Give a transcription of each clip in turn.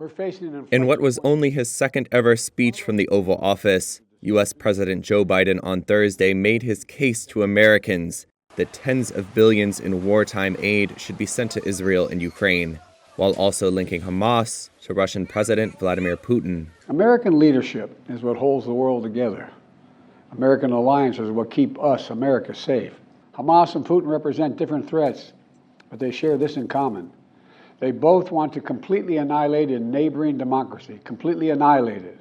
We're facing an In inflection what was point. only his second ever speech from the Oval Office, U.S. President Joe Biden on Thursday made his case to Americans that tens of billions in wartime aid should be sent to Israel and Ukraine, while also linking Hamas to Russian President Vladimir Putin. American leadership is what holds the world together. American alliances are what keep us, America, safe. Hamas and Putin represent different threats, but they share this in common. They both want to completely annihilate a neighboring democracy, completely annihilate it.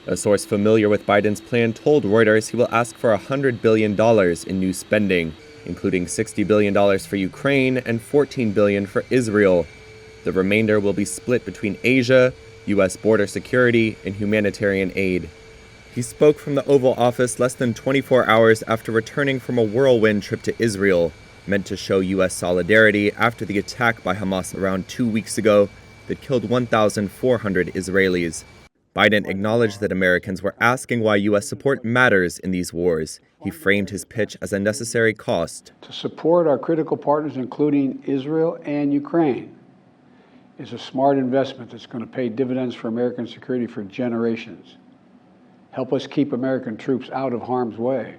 A source familiar with Biden's plan told Reuters he will ask for $100 billion in new spending, including $60 billion for Ukraine and $14 billion for Israel. The remainder will be split between Asia, U.S. border security, and humanitarian aid. He spoke from the Oval Office less than 24 hours after returning from a whirlwind trip to Israel, meant to show U.S. solidarity after the attack by Hamas around 2 weeks ago that killed 1,400 Israelis. Biden acknowledged that Americans were asking why U.S. support matters in these wars. He framed his pitch as a necessary cost. To support our critical partners, including Israel and Ukraine, is a smart investment that's going to pay dividends for American security for generations. Help us keep American troops out of harm's way.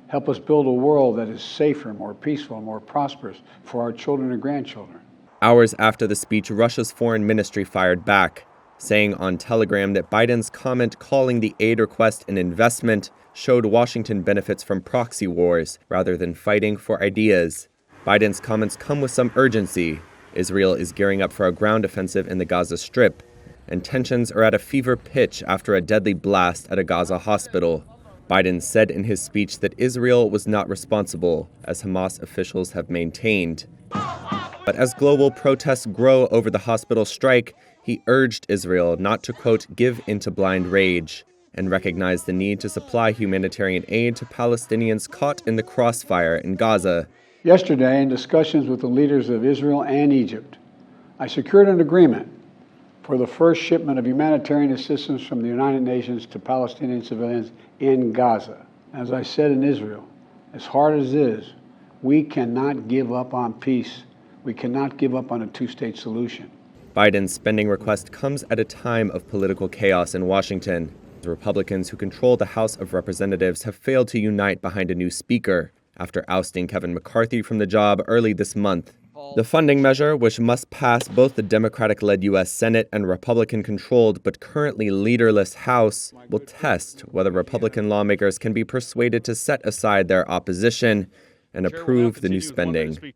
Help us build a world that is safer, more peaceful, more prosperous for our children and grandchildren. Hours after the speech, Russia's foreign ministry fired back, saying on Telegram that Biden's comment calling the aid request an investment showed Washington benefits from proxy wars rather than fighting for ideas. Biden's comments come with some urgency. Israel is gearing up for a ground offensive in the Gaza Strip, and tensions are at a fever pitch after a deadly blast at a Gaza hospital. Biden said in his speech that Israel was not responsible, as Hamas officials have maintained. But as global protests grow over the hospital strike, he urged Israel not to, quote, give into blind rage, and recognize the need to supply humanitarian aid to Palestinians caught in the crossfire in Gaza. Yesterday, in discussions with the leaders of Israel and Egypt, I secured an agreement for the first shipment of humanitarian assistance from the United Nations to Palestinian civilians in Gaza. As I said in Israel, as hard as it is, we cannot give up on peace. We cannot give up on a two-state solution. Biden's spending request comes at a time of political chaos in Washington. The Republicans who control the House of Representatives have failed to unite behind a new speaker after ousting Kevin McCarthy from the job early this month. The funding measure, which must pass both the Democratic-led U.S. Senate and Republican-controlled but currently leaderless House, will test whether Republican lawmakers can be persuaded to set aside their opposition and approve the new spending.